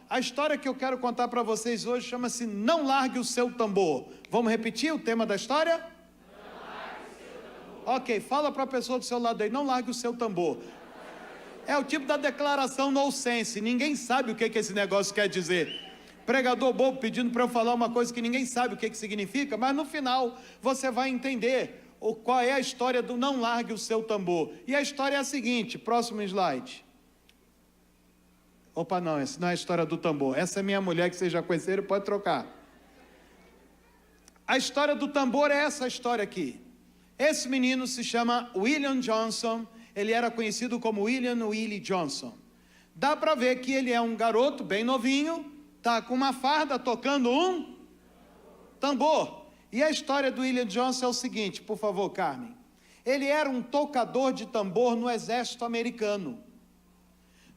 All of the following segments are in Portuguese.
a história que eu quero contar para vocês hoje chama-se Não Largue o Seu Tambor. Vamos repetir o tema da história? Não largue o seu tambor. Ok, fala para a pessoa do seu lado aí, não largue o seu tambor. É o tipo da declaração nonsense, ninguém sabe o que esse negócio quer dizer. Pregador bobo pedindo para eu falar uma coisa que ninguém sabe o que significa, mas no final você vai entender qual é a história do não largue o seu tambor. E a história é a seguinte, próximo slide. Opa, não, essa não é a história do tambor. Essa é minha mulher que vocês já conheceram, pode trocar. A história do tambor é essa história aqui. Esse menino se chama William Johnson, ele era conhecido como William Willie Johnson. Dá para ver que ele é um garoto bem novinho, tá com uma farda tocando um tambor. E a história do William Johnson é o seguinte, por favor, Carmen. Ele era um tocador de tambor no exército americano.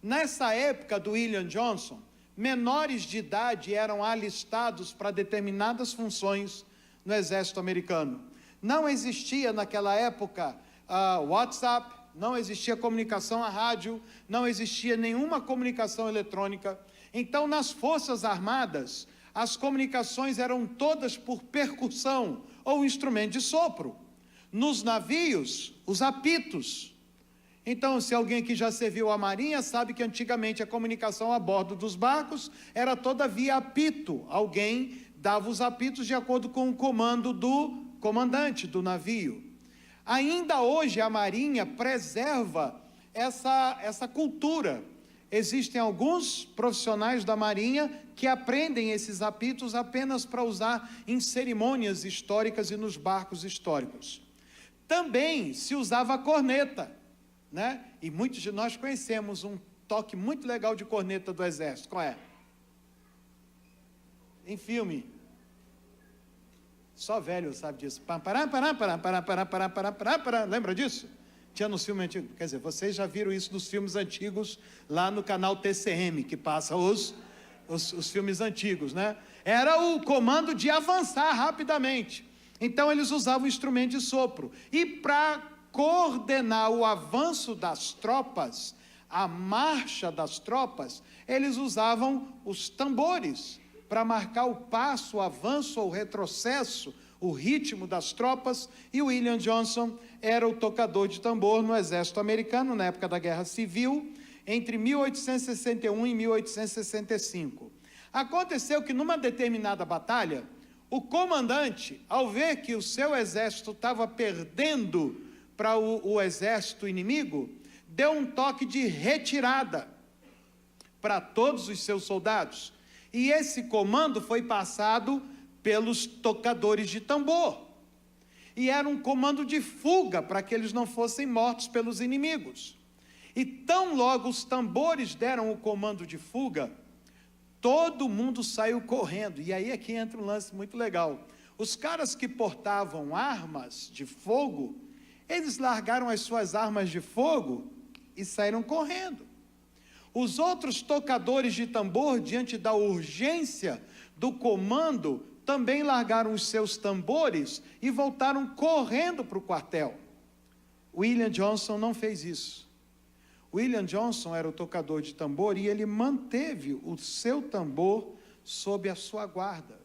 Nessa época do William Johnson, menores de idade eram alistados para determinadas funções no exército americano. Não existia naquela época WhatsApp, não existia comunicação a rádio, não existia nenhuma comunicação eletrônica. Então, nas Forças Armadas, as comunicações eram todas por percussão ou instrumento de sopro. Nos navios, os apitos. Então, se alguém que já serviu a Marinha sabe que antigamente a comunicação a bordo dos barcos era toda via apito. Alguém dava os apitos de acordo com o comando do comandante do navio. Ainda hoje a Marinha preserva essa cultura. Existem alguns profissionais da Marinha que aprendem esses apitos apenas para usar em cerimônias históricas e nos barcos históricos. Também se usava a corneta, né? E muitos de nós conhecemos um toque muito legal de corneta do exército. Qual é? Em filme. Só velho sabe disso. Lembra disso? Tinha nos filmes antigos. Quer dizer, vocês já viram isso nos filmes antigos lá no canal TCM, que passa os filmes antigos, né? Era o comando de avançar rapidamente. Então eles usavam o instrumento de sopro. E para coordenar o avanço das tropas, a marcha das tropas, eles usavam os tambores para marcar o passo, o avanço ou o retrocesso, o ritmo das tropas. E o William Johnson era o tocador de tambor no exército americano na época da Guerra Civil, entre 1861 e 1865. Aconteceu que numa determinada batalha, o comandante, ao ver que o seu exército estava perdendo para o exército inimigo, deu um toque de retirada para todos os seus soldados. E esse comando foi passado pelos tocadores de tambor. E era um comando de fuga para que eles não fossem mortos pelos inimigos. E tão logo os tambores deram o comando de fuga, todo mundo saiu correndo. E aí é que entra um lance muito legal. Os caras que portavam armas de fogo, eles largaram as suas armas de fogo e saíram correndo. Os outros tocadores de tambor, diante da urgência do comando, também largaram os seus tambores e voltaram correndo para o quartel. William Johnson não fez isso. William Johnson era o tocador de tambor e ele manteve o seu tambor sob a sua guarda.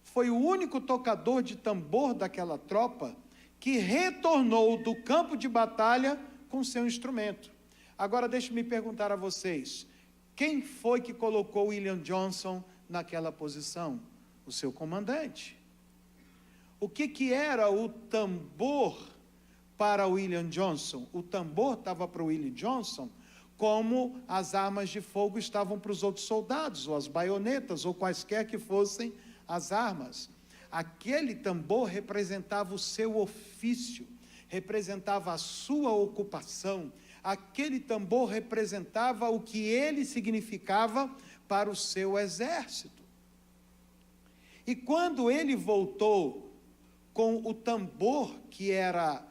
Foi o único tocador de tambor daquela tropa que retornou do campo de batalha com seu instrumento. Agora deixe-me perguntar a vocês, quem foi que colocou William Johnson naquela posição? O seu comandante. O que era o tambor para William Johnson? O tambor estava para o William Johnson como as armas de fogo estavam para os outros soldados, ou as baionetas, ou quaisquer que fossem as armas. Aquele tambor representava o seu ofício, representava a sua ocupação. Aquele tambor representava o que ele significava para o seu exército. E quando ele voltou com o tambor que era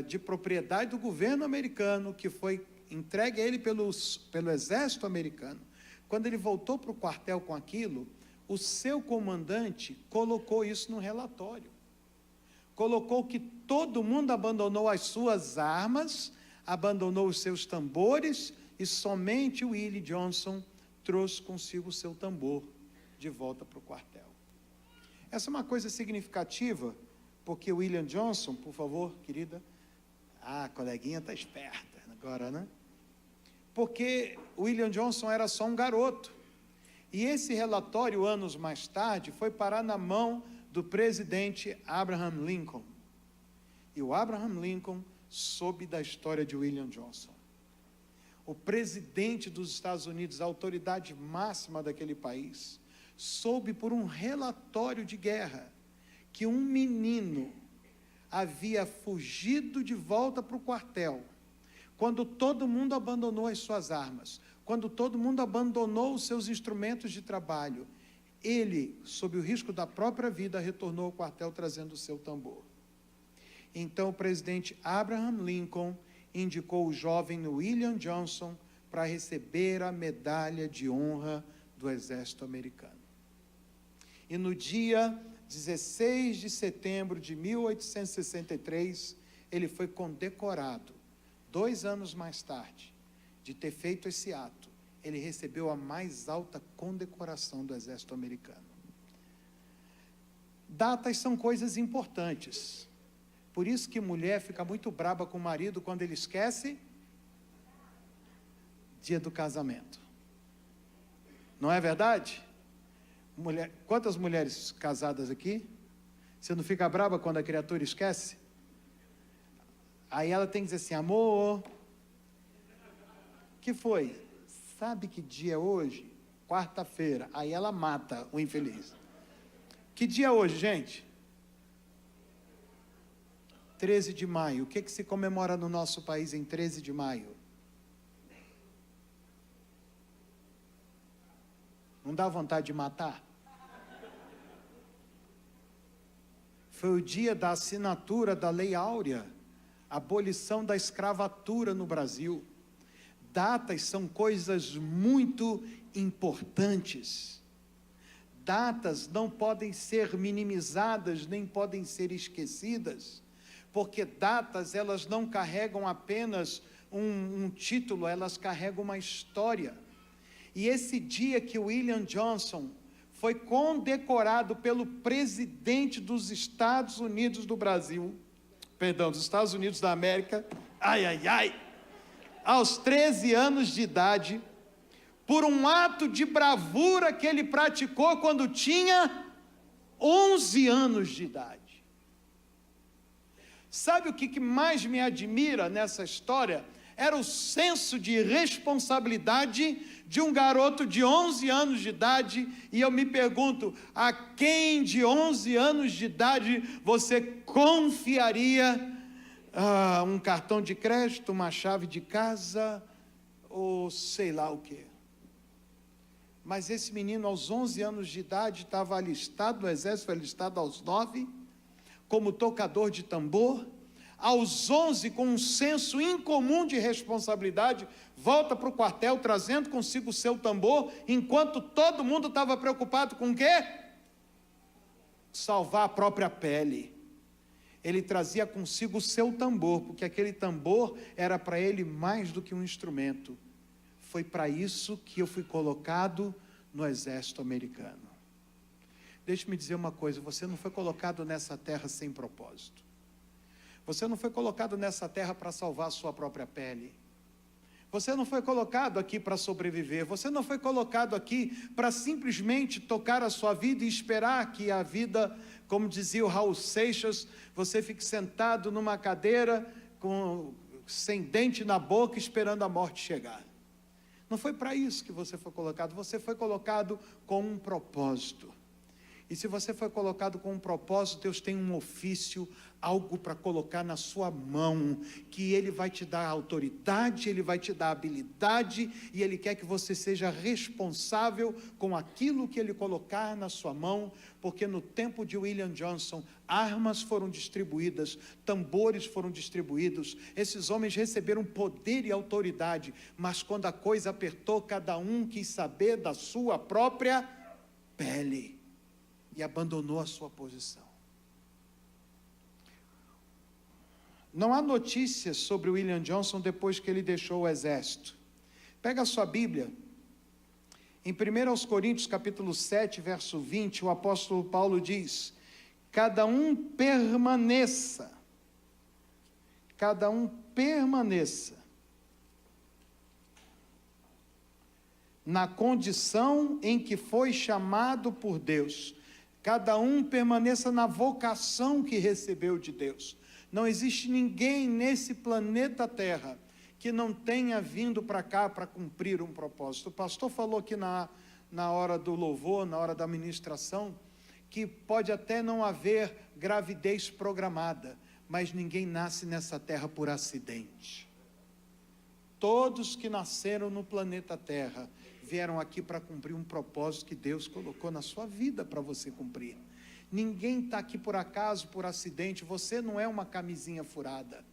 de propriedade do governo americano, que foi entregue a ele pelo exército americano, quando ele voltou para o quartel com aquilo, o seu comandante colocou isso no relatório. Colocou que todo mundo abandonou as suas armas, abandonou os seus tambores, e somente o Willie Johnson trouxe consigo o seu tambor de volta para o quartel. Essa é uma coisa significativa, porque William Johnson, por favor, querida, a coleguinha está esperta agora, né? Porque William Johnson era só um garoto, e esse relatório, anos mais tarde, foi parar na mão do presidente Abraham Lincoln, e o Abraham Lincoln soube da história de William Johnson. O presidente dos Estados Unidos, a autoridade máxima daquele país, soube por um relatório de guerra que um menino havia fugido de volta para o quartel, quando todo mundo abandonou as suas armas, quando todo mundo abandonou os seus instrumentos de trabalho. Ele, sob o risco da própria vida, retornou ao quartel trazendo o seu tambor. Então o presidente Abraham Lincoln indicou o jovem William Johnson para receber a medalha de honra do exército americano. E no dia 16 de setembro de 1863, ele foi condecorado. 2 anos mais tarde, de ter feito esse ato, ele recebeu a mais alta condecoração do exército americano. Datas são coisas importantes. Por isso que mulher fica muito braba com o marido quando ele esquece dia do casamento. Não é verdade? Quantas mulheres casadas aqui? Você não fica braba quando a criatura esquece? Aí ela tem que dizer assim: amor, que foi? Sabe que dia é hoje? Quarta-feira. Aí ela mata o infeliz. Que dia é hoje, gente? 13 de maio. O que se comemora no nosso país em 13 de maio? Não dá vontade de matar? Foi o dia da assinatura da Lei Áurea, abolição da escravatura no Brasil. Datas são coisas muito importantes. Datas não podem ser minimizadas, nem podem ser esquecidas, porque datas, elas não carregam apenas um título, elas carregam uma história. E esse dia que William Johnson foi condecorado pelo presidente dos Estados Unidos do Brasil, dos Estados Unidos da América, aos 13 anos de idade, por um ato de bravura que ele praticou quando tinha 11 anos de idade. Sabe o que mais me admira nessa história? Era o senso de responsabilidade de um garoto de 11 anos de idade, e eu me pergunto, a quem de 11 anos de idade você confiaria um cartão de crédito, uma chave de casa, ou sei lá o quê? Mas esse menino, aos 11 anos de idade, estava alistado no exército, foi alistado aos 9, como tocador de tambor. Aos 11, com um senso incomum de responsabilidade, volta para o quartel, trazendo consigo o seu tambor, enquanto todo mundo estava preocupado com o quê? Salvar a própria pele. Ele trazia consigo o seu tambor, porque aquele tambor era para ele mais do que um instrumento. Foi para isso que eu fui colocado no exército americano. Deixe-me dizer uma coisa, você não foi colocado nessa terra sem propósito. Você não foi colocado nessa terra para salvar a sua própria pele. Você não foi colocado aqui para sobreviver. Você não foi colocado aqui para simplesmente tocar a sua vida e esperar que a vida, como dizia o Raul Seixas, você fique sentado numa cadeira sem dente na boca, esperando a morte chegar. Não foi para isso que você foi colocado. Você foi colocado com um propósito. E se você foi colocado com um propósito, Deus tem um ofício, algo para colocar na sua mão, que Ele vai te dar autoridade, Ele vai te dar habilidade, e Ele quer que você seja responsável com aquilo que Ele colocar na sua mão, porque no tempo de William Johnson, armas foram distribuídas, tambores foram distribuídos, esses homens receberam poder e autoridade, mas quando a coisa apertou, cada um quis saber da sua própria pele, e abandonou a sua posição. Não há notícias sobre William Johnson depois que ele deixou o exército. Pega a sua Bíblia Em 1 Coríntios capítulo 7, verso 20, o apóstolo Paulo diz: cada um permaneça na condição em que foi chamado por Deus. Cada um permaneça na vocação que recebeu de Deus. Não existe ninguém nesse planeta Terra que não tenha vindo para cá para cumprir um propósito. O pastor falou aqui na hora do louvor, na hora da ministração, que pode até não haver gravidez programada, mas ninguém nasce nessa terra por acidente. Todos que nasceram no planeta Terra vieram aqui para cumprir um propósito que Deus colocou na sua vida para você cumprir. Ninguém está aqui por acaso, por acidente. Você não é uma camisinha furada.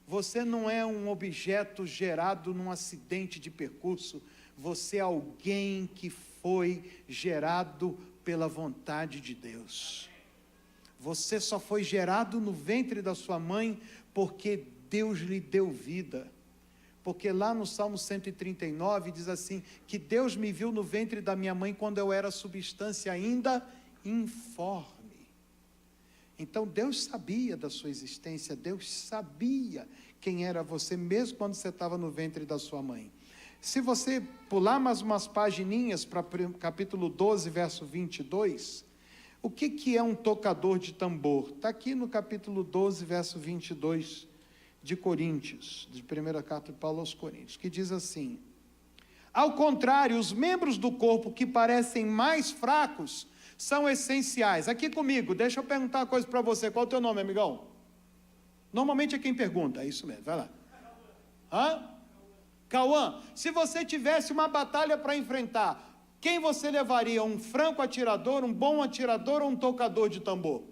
Você não é um objeto gerado num acidente de percurso. Você é alguém que foi gerado pela vontade de Deus. Você só foi gerado no ventre da sua mãe porque Deus lhe deu vida. Porque lá no Salmo 139 diz assim, que Deus me viu no ventre da minha mãe quando eu era substância ainda informe. Então Deus sabia da sua existência, Deus sabia quem era você, mesmo quando você estava no ventre da sua mãe. Se você pular mais umas pagininhas para capítulo 12, verso 22, o que é um tocador de tambor? Está aqui no capítulo 12, verso 22 de Coríntios, de primeira carta de Paulo aos Coríntios, que diz assim: ao contrário, os membros do corpo que parecem mais fracos são essenciais. Aqui comigo, deixa eu perguntar uma coisa para você. Qual é o teu nome, amigão? Normalmente é quem pergunta, é isso mesmo, vai lá. Cauã, se você tivesse uma batalha para enfrentar, quem você levaria? Um franco atirador, um bom atirador ou um tocador de tambor?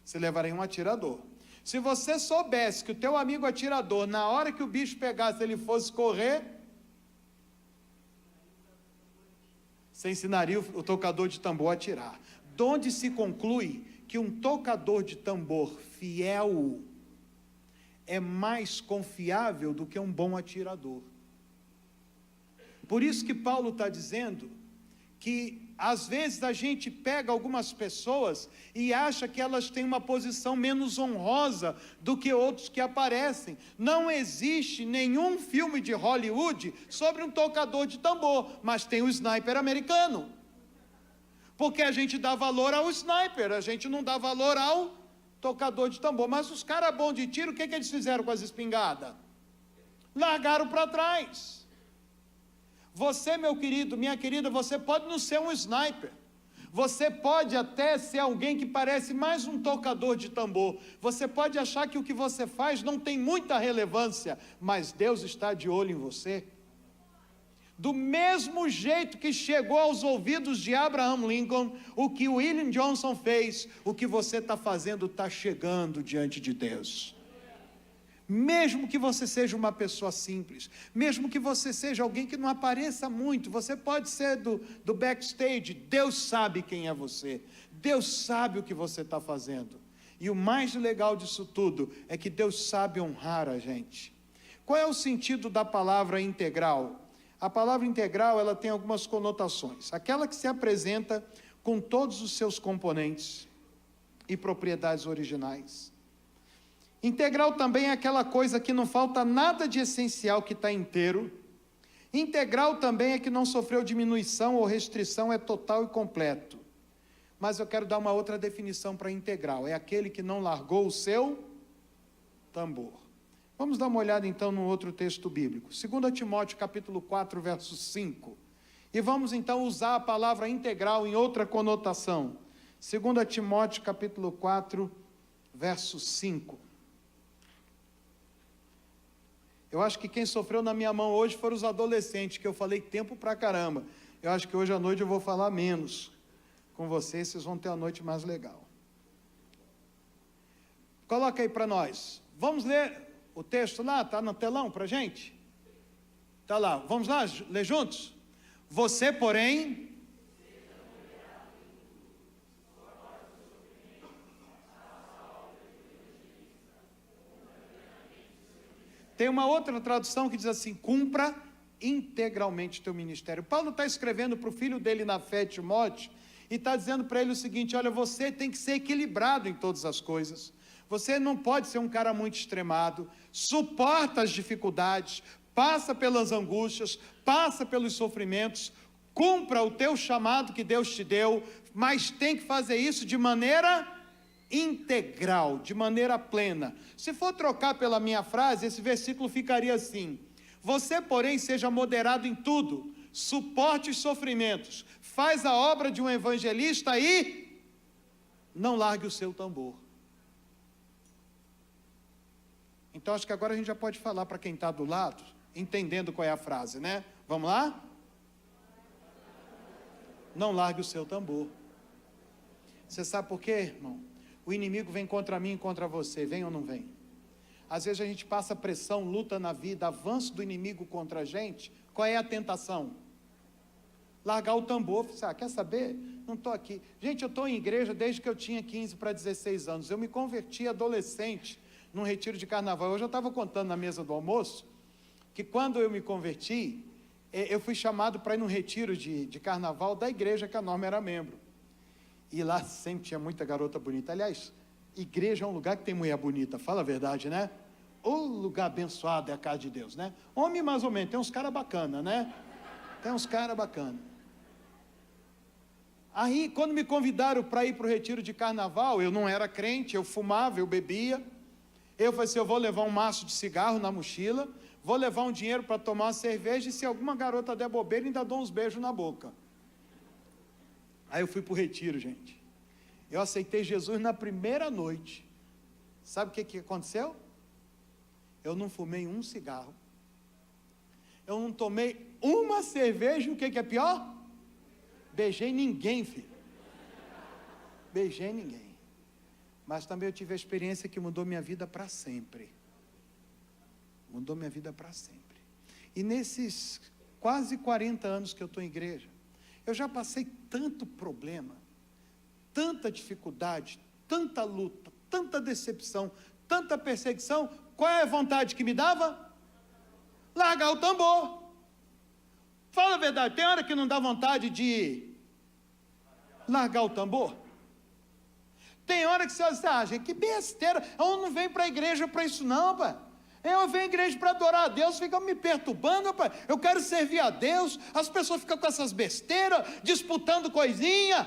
Você levaria um atirador. Se você soubesse que o teu amigo atirador, na hora que o bicho pegasse, ele fosse correr, você ensinaria o tocador de tambor a atirar. De onde se conclui que um tocador de tambor fiel é mais confiável do que um bom atirador. Por isso que Paulo está dizendo que às vezes a gente pega algumas pessoas e acha que elas têm uma posição menos honrosa do que outros que aparecem. Não existe nenhum filme de Hollywood sobre um tocador de tambor, mas tem o sniper americano. Porque a gente dá valor ao sniper, a gente não dá valor ao tocador de tambor. Mas os caras bons de tiro, o que eles fizeram com as espingardas? Largaram para trás. Você, meu querido, minha querida, você pode não ser um sniper. Você pode até ser alguém que parece mais um tocador de tambor. Você pode achar que o que você faz não tem muita relevância, mas Deus está de olho em você. Do mesmo jeito que chegou aos ouvidos de Abraham Lincoln, o que William Johnson fez, o que você está fazendo está chegando diante de Deus. Mesmo que você seja uma pessoa simples, mesmo que você seja alguém que não apareça muito, você pode ser do backstage, Deus sabe quem é você, Deus sabe o que você está fazendo. E o mais legal disso tudo é que Deus sabe honrar a gente. Qual é o sentido da palavra integral? A palavra integral, ela tem algumas conotações. Aquela que se apresenta com todos os seus componentes e propriedades originais. Integral também é aquela coisa que não falta nada de essencial, que está inteiro. Integral também é que não sofreu diminuição ou restrição, é total e completo. Mas eu quero dar uma outra definição para integral. É aquele que não largou o seu tambor. Vamos dar uma olhada então no outro texto bíblico. 2 Timóteo capítulo 4, verso 5. E vamos então usar a palavra integral em outra conotação. 2 Timóteo capítulo 4, verso 5. Eu acho que quem sofreu na minha mão hoje foram os adolescentes, que eu falei tempo pra caramba. Eu acho que hoje à noite eu vou falar menos com vocês, vocês vão ter uma noite mais legal. Coloca aí para nós. Vamos ler o texto lá, está no telão para a gente? Está lá, vamos lá, ler juntos? Você, porém... Tem uma outra tradução que diz assim, cumpra integralmente o teu ministério. Paulo está escrevendo para o filho dele na fé, Timóteo, e está dizendo para ele o seguinte: olha, você tem que ser equilibrado em todas as coisas. Você não pode ser um cara muito extremado, suporta as dificuldades, passa pelas angústias, passa pelos sofrimentos, cumpra o teu chamado que Deus te deu, mas tem que fazer isso de maneira integral, de maneira plena. Se for trocar pela minha frase, esse versículo ficaria assim: você, porém, seja moderado em tudo, suporte os sofrimentos, faz a obra de um evangelista e não largue o seu tambor. Então, acho que agora a gente já pode falar para quem está do lado, entendendo qual é a frase, né? Vamos lá? Não largue o seu tambor. Você sabe por quê, irmão? O inimigo vem contra mim e contra você, vem ou não vem? Às vezes a gente passa pressão, luta na vida, avanço do inimigo contra a gente. Qual é a tentação? Largar o tambor. Quer saber? Não estou aqui. Gente, eu estou em igreja desde que eu tinha 15 para 16 anos. Eu me converti adolescente num retiro de carnaval. Hoje eu estava contando na mesa do almoço que quando eu me converti, eu fui chamado para ir num retiro de carnaval da igreja que a Norma era membro. E lá sempre tinha muita garota bonita. Aliás, igreja é um lugar que tem mulher bonita, fala a verdade, né? O lugar abençoado é a casa de Deus, né? Homem mais ou menos, tem uns caras bacanas, né? Tem uns caras bacanas. Aí, quando me convidaram para ir para o retiro de carnaval, eu não era crente, eu fumava, eu bebia. Eu falei assim: eu vou levar um maço de cigarro na mochila, vou levar um dinheiro para tomar uma cerveja, e se alguma garota der bobeira, ainda dou uns beijos na boca. Aí eu fui para o retiro, gente. Eu aceitei Jesus na primeira noite. Sabe o que aconteceu? Eu não fumei um cigarro. Eu não tomei uma cerveja. O que é pior? Beijei ninguém, filho. Beijei ninguém. Mas também eu tive a experiência que mudou minha vida para sempre. Mudou minha vida para sempre. E nesses quase 40 anos que eu estou em igreja, eu já passei tanto problema, tanta dificuldade, tanta luta, tanta decepção, tanta perseguição. Qual é a vontade que me dava? Largar o tambor. Fala a verdade, tem hora que não dá vontade de largar o tambor? Tem hora que você acha, que besteira, eu não venho para a igreja para isso não, pai. Eu venho à igreja para adorar a Deus, ficam me perturbando, pai. Eu quero servir a Deus, as pessoas ficam com essas besteiras, disputando coisinha.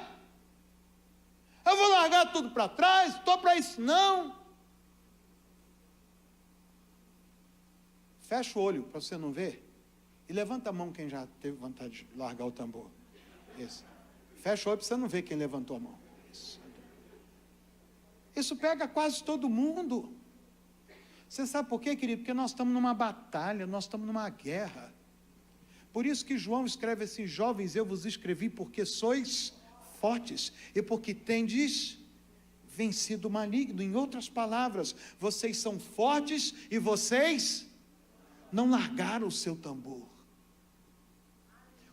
Eu vou largar tudo para trás, estou para isso não. Fecha o olho para você não ver. E levanta a mão quem já teve vontade de largar o tambor. Isso. Fecha o olho para você não ver quem levantou a mão. Isso pega quase todo mundo. Você sabe por quê, querido? Porque nós estamos numa batalha, nós estamos numa guerra. Por isso que João escreve assim: jovens, eu vos escrevi porque sois fortes e porque tendes vencido o maligno. Em outras palavras, vocês são fortes e vocês não largaram o seu tambor.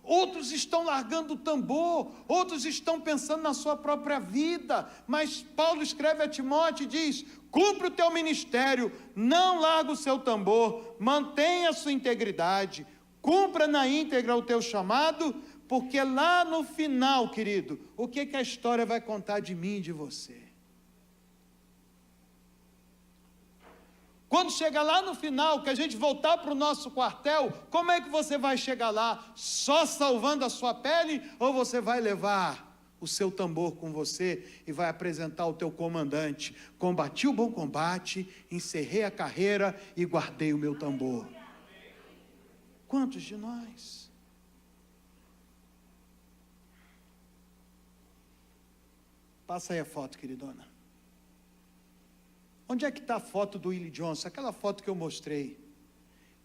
Outros estão largando o tambor, outros estão pensando na sua própria vida, mas Paulo escreve a Timóteo e diz: cumpre o teu ministério, não larga o seu tambor, mantenha a sua integridade, cumpra na íntegra o teu chamado, porque lá no final, querido, o que a história vai contar de mim e de você? Quando chega lá no final, que a gente voltar para o nosso quartel, como é que você vai chegar lá? Só salvando a sua pele? Ou você vai levar o seu tambor com você e vai apresentar ao teu comandante: combati o bom combate, encerrei a carreira e guardei o meu tambor? Quantos de nós? Passa aí a foto, queridona. Onde é que está a foto do Willie Johnson? Aquela foto que eu mostrei.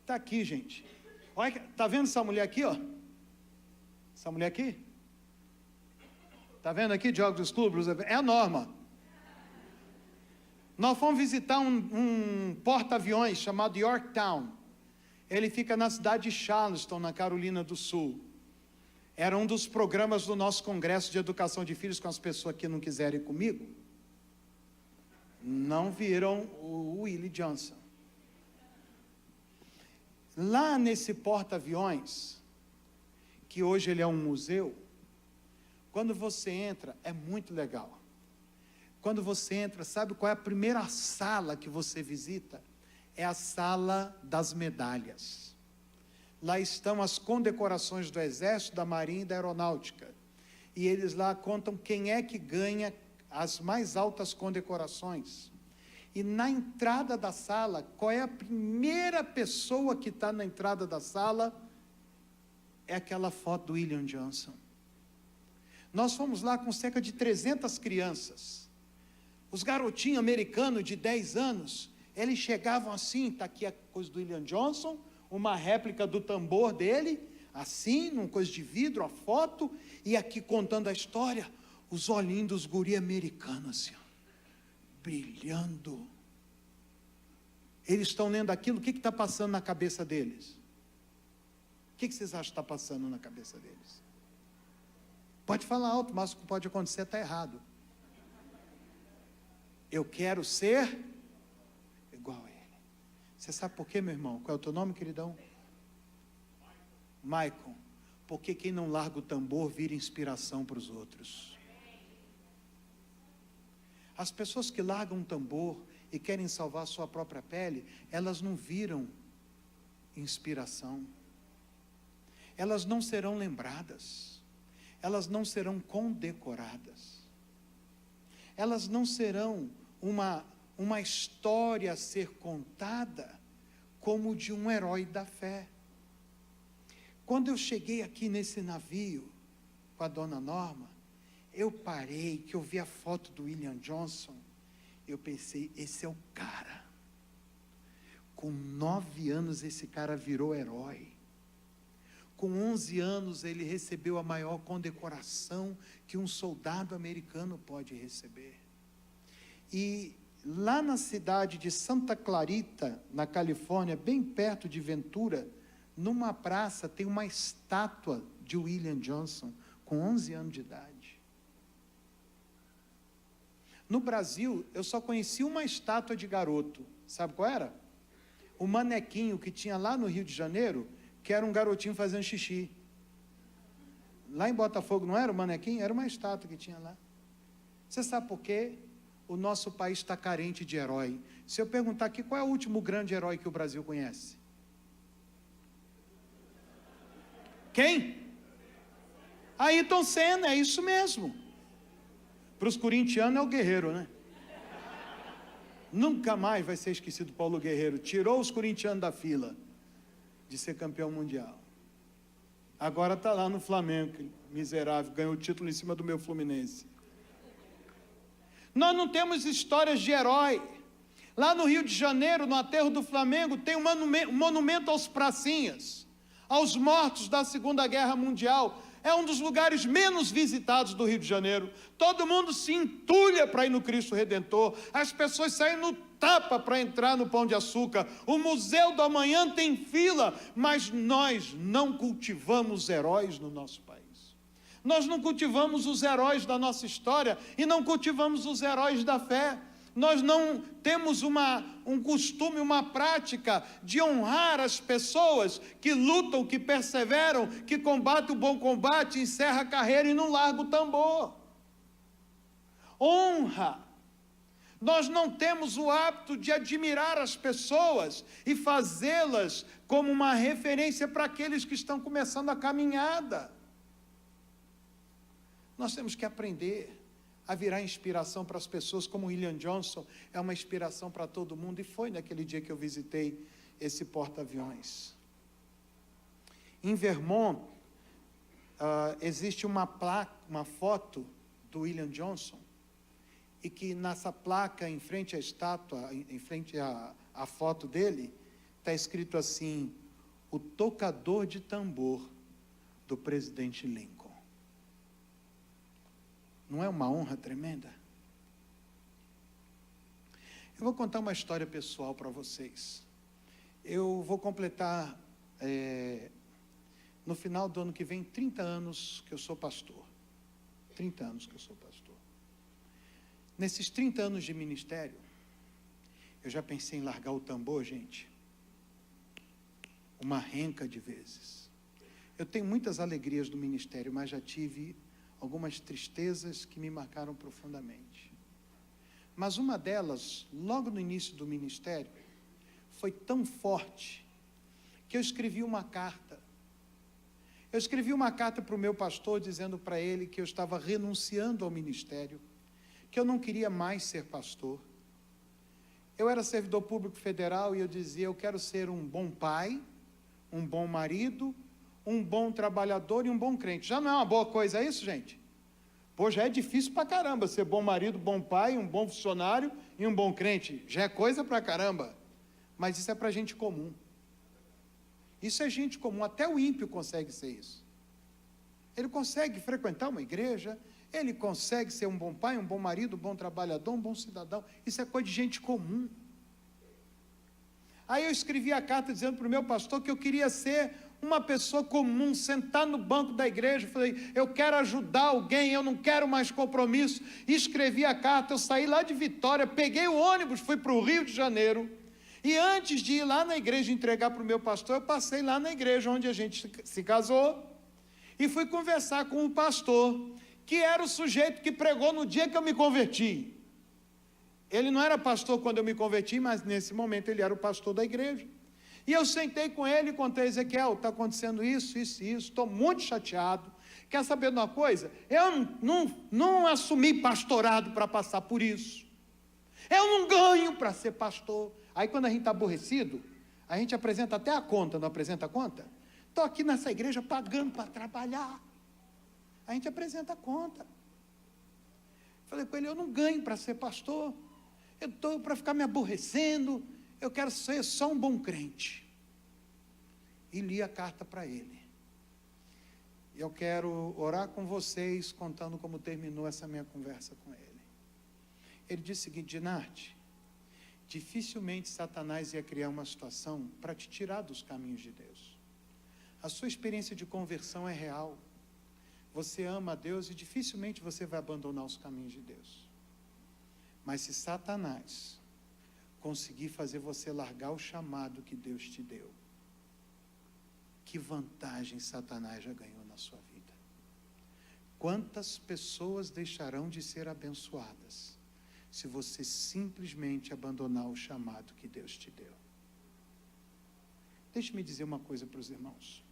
Está aqui, gente. Olha, está vendo essa mulher aqui, ó? Essa mulher aqui? Está vendo aqui, Jogos dos Clubes? É a Norma. Nós fomos visitar um porta-aviões chamado Yorktown. Ele fica na cidade de Charleston, na Carolina do Sul. Era um dos programas do nosso congresso de educação de filhos, com as pessoas que não quiserem ir comigo. Não viram o Willie Johnson. Lá nesse porta-aviões, que hoje ele é um museu, quando você entra, é muito legal. Quando você entra, sabe qual é a primeira sala que você visita? É a sala das medalhas. Lá estão as condecorações do Exército, da Marinha e da Aeronáutica. E eles lá contam quem é que ganha as mais altas condecorações. E na entrada da sala, qual é a primeira pessoa que está na entrada da sala? É aquela foto do William Johnson. Nós fomos lá com cerca de 300 crianças. Os garotinhos americanos de 10 anos, eles chegavam assim, está aqui a coisa do William Johnson, uma réplica do tambor dele, assim, numa coisa de vidro, a foto, e aqui contando a história, os olhinhos dos guri americanos, assim, ó, brilhando. Eles estão lendo aquilo, o que está passando na cabeça deles? O que vocês acham que está passando na cabeça deles? Pode falar alto, mas o que pode acontecer está errado. Eu quero ser igual a ele. Você sabe por quê, meu irmão? Qual é o teu nome, queridão? Michael. Porque quem não larga o tambor vira inspiração para os outros. As pessoas que largam um tambor e querem salvar a sua própria pele, elas não viram inspiração. Elas não serão lembradas. Elas não serão condecoradas. Elas não serão uma história a ser contada como de um herói da fé. Quando eu cheguei aqui nesse navio com a dona Norma, eu parei, que eu vi a foto do William Johnson, eu pensei, esse é o cara. Com 9 anos esse cara virou herói. Com 11 anos ele recebeu a maior condecoração que um soldado americano pode receber. E lá na cidade de Santa Clarita, na Califórnia, bem perto de Ventura, numa praça tem uma estátua de William Johnson, com 11 anos de idade. No Brasil, eu só conheci uma estátua de garoto. Sabe qual era? O manequinho que tinha lá no Rio de Janeiro, que era um garotinho fazendo xixi. Lá em Botafogo não era o manequinho? Era uma estátua que tinha lá. Você sabe por quê? O nosso país está carente de herói. Se eu perguntar aqui, qual é o último grande herói que o Brasil conhece? Quem? Ayrton Senna, é isso mesmo. Para os corintianos é o Guerreiro, né? Nunca mais vai ser esquecido Paulo Guerreiro. Tirou os corintianos da fila de ser campeão mundial. Agora está lá no Flamengo, miserável, ganhou o título em cima do meu Fluminense. Nós não temos histórias de herói. Lá no Rio de Janeiro, no aterro do Flamengo, tem um monumento aos pracinhas, aos mortos da Segunda Guerra Mundial. É um dos lugares menos visitados do Rio de Janeiro. Todo mundo se entulha para ir no Cristo Redentor. As pessoas saem no tapa para entrar no Pão de Açúcar. O Museu do Amanhã tem fila, mas nós não cultivamos heróis no nosso país. Nós não cultivamos os heróis da nossa história e não cultivamos os heróis da fé. Nós não temos um costume, uma prática de honrar as pessoas que lutam, que perseveram, que combatem o bom combate, encerram a carreira e não largam o tambor. Honra. Nós não temos o hábito de admirar as pessoas e fazê-las como uma referência para aqueles que estão começando a caminhada. Nós temos que aprender a virar inspiração para as pessoas, como William Johnson é uma inspiração para todo mundo, e foi naquele dia que eu visitei esse porta-aviões. Em Vermont, existe uma placa, uma foto do William Johnson, e que nessa placa, em frente à estátua, em frente à foto dele, está escrito assim: o tocador de tambor do presidente Lincoln. Não é uma honra tremenda? Eu vou contar uma história pessoal para vocês. Eu vou completar, no final do ano que vem, 30 anos que eu sou pastor. 30 anos que eu sou pastor. Nesses 30 anos de ministério, eu já pensei em largar o tambor, gente. uma renca de vezes. Eu tenho muitas alegrias do ministério, mas já tive algumas tristezas que me marcaram profundamente. Mas uma delas, logo no início do ministério, foi tão forte que eu escrevi uma carta. Eu escrevi uma carta para o meu pastor, dizendo para ele que eu estava renunciando ao ministério, que eu não queria mais ser pastor. Eu era servidor público federal e eu dizia, eu quero ser um bom pai, um bom marido, um bom trabalhador e um bom crente. Já não é uma boa coisa isso, gente? Pô, já é difícil pra caramba ser bom marido, bom pai, um bom funcionário e um bom crente. Já é coisa pra caramba. Mas isso é pra gente comum. Isso é gente comum, até o ímpio consegue ser isso. Ele consegue frequentar uma igreja, ele consegue ser um bom pai, um bom marido, um bom trabalhador, um bom cidadão. Isso é coisa de gente comum. Aí eu escrevi a carta dizendo para o meu pastor que eu queria ser uma pessoa comum, sentar no banco da igreja. Falei, eu quero ajudar alguém, eu não quero mais compromisso. E escrevi a carta, eu saí lá de Vitória, peguei o ônibus, fui para o Rio de Janeiro. E antes de ir lá na igreja entregar para o meu pastor, eu passei lá na igreja onde a gente se casou. E fui conversar com o pastor, que era o sujeito que pregou no dia que eu me converti. Ele não era pastor quando eu me converti, mas nesse momento ele era o pastor da igreja. E eu sentei com ele e contei, Ezequiel, está acontecendo isso, isso e isso, estou muito chateado. Quer saber de uma coisa? Eu não assumi pastorado para passar por isso. Eu não ganho para ser pastor. Aí quando a gente está aborrecido, a gente apresenta até a conta, não apresenta a conta? Estou aqui nessa igreja pagando para trabalhar. A gente apresenta a conta. Falei com ele, eu não ganho para ser pastor. Eu estou para ficar me aborrecendo, eu quero ser só um bom crente. E li a carta para ele. Eu quero orar com vocês, contando como terminou essa minha conversa com ele. Ele disse o seguinte, Dinarte, dificilmente Satanás ia criar uma situação para te tirar dos caminhos de Deus. A sua experiência de conversão é real. Você ama a Deus e dificilmente você vai abandonar os caminhos de Deus. Mas se Satanás conseguir fazer você largar o chamado que Deus te deu, que vantagem Satanás já ganhou na sua vida? Quantas pessoas deixarão de ser abençoadas se você simplesmente abandonar o chamado que Deus te deu? Deixe-me dizer uma coisa para os irmãos.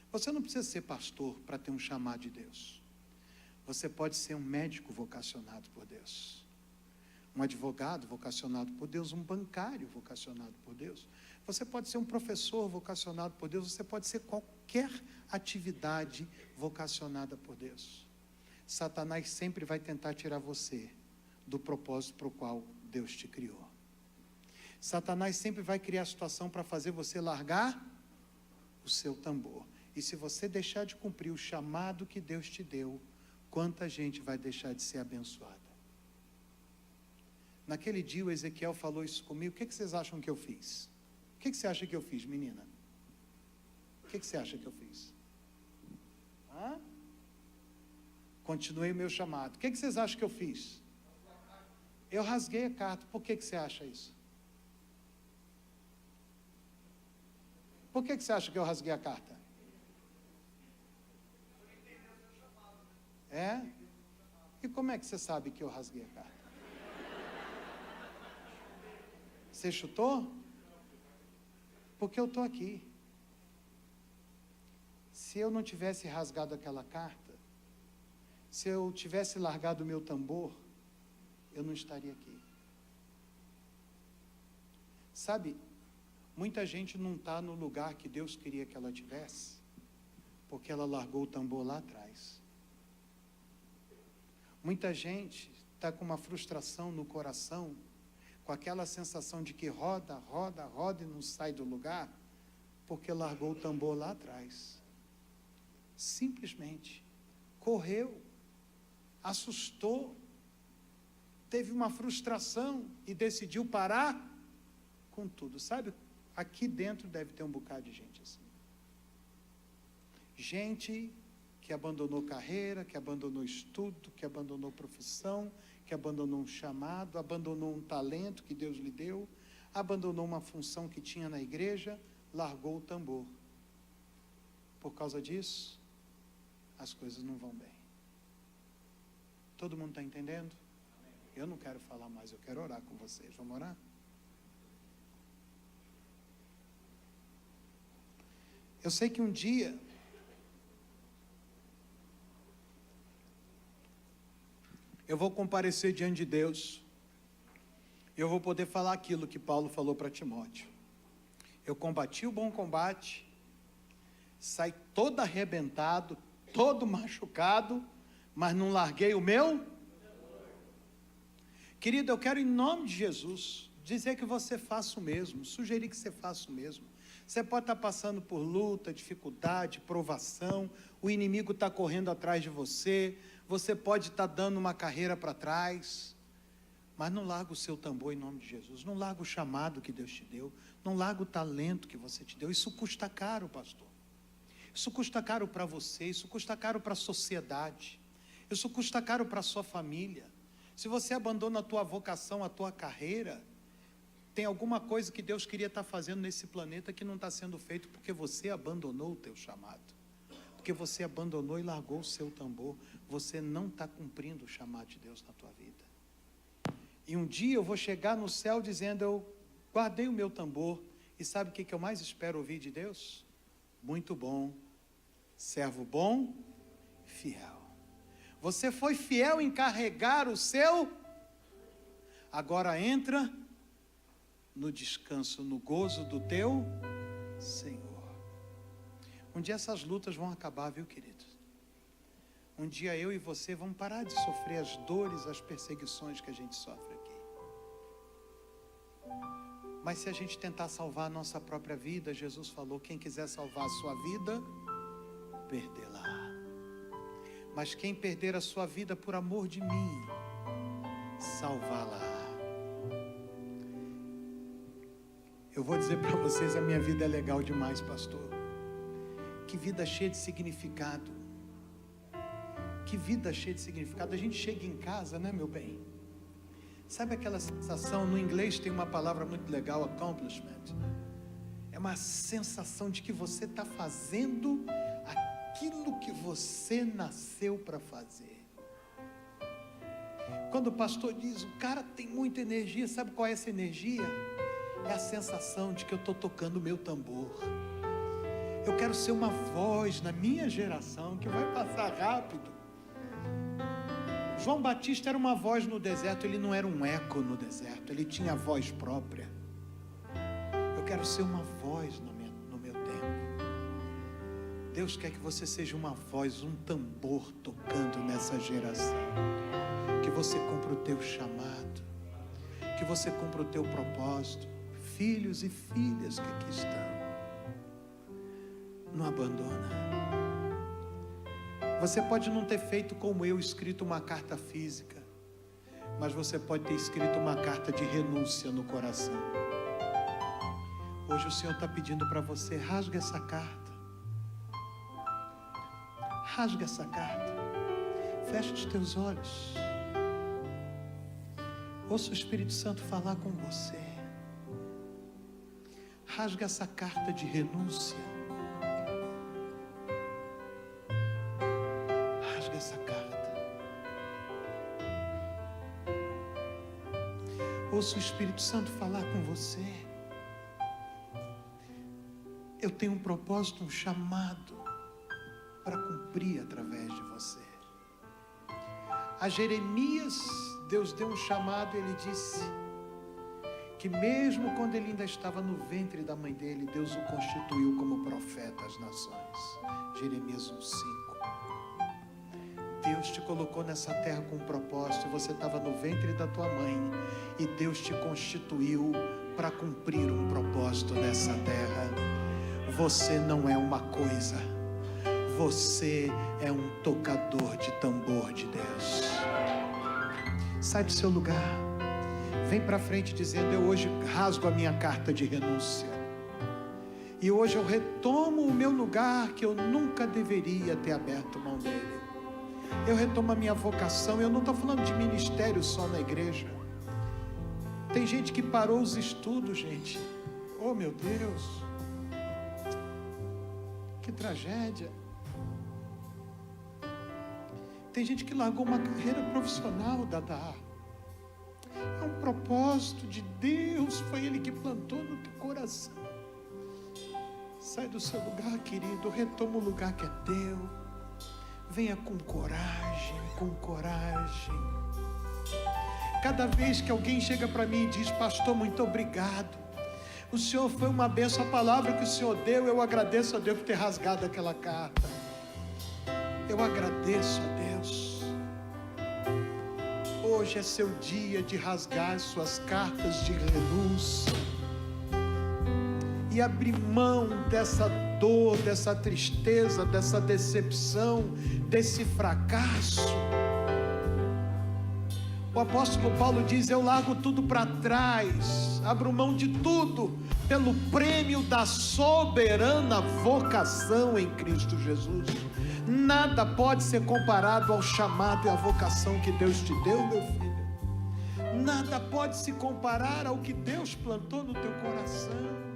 Você não precisa ser pastor para ter um chamado de Deus. Você pode ser um médico vocacionado por Deus, um advogado vocacionado por Deus, um bancário vocacionado por Deus. Você pode ser um professor vocacionado por Deus, você pode ser qualquer atividade vocacionada por Deus. Satanás sempre vai tentar tirar você do propósito para o qual Deus te criou. Satanás sempre vai criar a situação para fazer você largar o seu tambor. E se você deixar de cumprir o chamado que Deus te deu, quanta gente vai deixar de ser abençoada? Naquele dia o Ezequiel falou isso comigo. O que vocês acham que eu fiz? O que você acha que eu fiz, menina? O que você acha que eu fiz? Continuei o meu chamado. O que vocês acham que eu fiz? Eu rasguei a carta. Por que você acha isso? Por que você acha que eu rasguei a carta? É? E como é que você sabe que eu rasguei a carta? Você chutou? Porque eu estou aqui. Se eu não tivesse rasgado aquela carta, se eu tivesse largado o meu tambor, eu não estaria aqui. Sabe, muita gente não está no lugar que Deus queria que ela tivesse, porque ela largou o tambor lá atrás. Muita gente está com uma frustração no coração, com aquela sensação de que roda, roda, roda e não sai do lugar, porque largou o tambor lá atrás. Simplesmente correu, assustou, teve uma frustração e decidiu parar com tudo. Sabe, aqui dentro deve ter um bocado de gente assim. Gente que abandonou carreira, que abandonou estudo, que abandonou profissão, que abandonou um chamado, abandonou um talento que Deus lhe deu, abandonou uma função que tinha na igreja, largou o tambor. Por causa disso, as coisas não vão bem. Todo mundo está entendendo? Eu não quero falar mais, eu quero orar com vocês. Vamos orar? Eu sei que um dia eu vou comparecer diante de Deus. Eu vou poder falar aquilo que Paulo falou para Timóteo. Eu combati o bom combate, saí todo arrebentado, todo machucado, mas não larguei o meu. Querido, eu quero em nome de Jesus dizer que você faça o mesmo, sugerir que você faça o mesmo. Você pode estar passando por luta, dificuldade, provação, o inimigo está correndo atrás de você, você pode estar dando uma carreira para trás, mas não larga o seu tambor em nome de Jesus, não larga o chamado que Deus te deu, não larga o talento que você te deu. Isso custa caro, pastor. Isso custa caro para você, isso custa caro para a sociedade, isso custa caro para a sua família. Se você abandona a tua vocação, a tua carreira, tem alguma coisa que Deus queria estar fazendo nesse planeta que não está sendo feito porque você abandonou o teu chamado, porque você abandonou e largou o seu tambor. Você não está cumprindo o chamado de Deus na tua vida. E um dia eu vou chegar no céu dizendo: eu guardei o meu tambor. E sabe o que eu mais espero ouvir de Deus? Muito bom, servo bom, fiel. Você foi fiel em carregar o seu, agora entra no descanso, no gozo do teu Senhor. Um dia essas lutas vão acabar, viu, querido? Um dia eu e você vamos parar de sofrer as dores, as perseguições que a gente sofre aqui. Mas se a gente tentar salvar a nossa própria vida, Jesus falou: quem quiser salvar a sua vida, perdê-la. Mas quem perder a sua vida por amor de mim, salvá-la. Eu vou dizer para vocês, a minha vida é legal demais, pastor. Que vida cheia de significado. Que vida cheia de significado. A gente chega em casa, né, meu bem? Sabe aquela sensação, no inglês tem uma palavra muito legal, accomplishment. É uma sensação de que você está fazendo aquilo que você nasceu para fazer. Quando o pastor diz, o cara tem muita energia, sabe qual é essa energia? É a sensação de que eu estou tocando o meu tambor. Eu quero ser uma voz na minha geração que vai passar rápido. João Batista era uma voz no deserto, ele não era um eco no deserto, ele tinha voz própria. Eu quero ser uma voz no meu tempo. Deus quer que você seja uma voz, um tambor tocando nessa geração. Que você cumpra o teu chamado, que você cumpra o teu propósito. Filhos e filhas que aqui estão, não abandona. Você pode não ter feito como eu, escrito uma carta física, mas você pode ter escrito uma carta de renúncia no coração. Hoje o Senhor está pedindo para você: rasga essa carta, rasga essa carta, fecha os teus olhos, ouça o Espírito Santo falar com você. Rasga essa carta de renúncia. Rasga essa carta. Ouça o Espírito Santo falar com você. Eu tenho um propósito, um chamado para cumprir através de você. A Jeremias, Deus deu um chamado, ele disse que mesmo quando ele ainda estava no ventre da mãe dele, Deus o constituiu como profeta às nações. Jeremias 1:5. Deus te colocou nessa terra com um propósito. Você estava no ventre da tua mãe e Deus te constituiu para cumprir um propósito nessa terra. Você não é uma coisa, você é um tocador de tambor de Deus. Sai do seu lugar. Vem para frente dizendo: eu hoje rasgo a minha carta de renúncia. E hoje eu retomo o meu lugar que eu nunca deveria ter aberto mão dele. Eu retomo a minha vocação. Eu não estou falando de ministério só na igreja. Tem gente que parou os estudos, gente. Oh, meu Deus. Que tragédia. Tem gente que largou uma carreira profissional, Dadá. É um propósito de Deus, foi Ele que plantou no teu coração. Sai do seu lugar, querido, retoma o lugar que é teu. Venha com coragem, com coragem. Cada vez que alguém chega para mim e diz: pastor, muito obrigado, o Senhor foi uma bênção, a palavra que o Senhor deu, eu agradeço a Deus por ter rasgado aquela carta. Eu agradeço a Deus. Hoje é seu dia de rasgar suas cartas de renúncia e abrir mão dessa dor, dessa tristeza, dessa decepção, desse fracasso. O apóstolo Paulo diz: eu largo tudo para trás, abro mão de tudo, pelo prêmio da soberana vocação em Cristo Jesus. Nada pode ser comparado ao chamado e à vocação que Deus te deu, meu filho. Nada pode se comparar ao que Deus plantou no teu coração.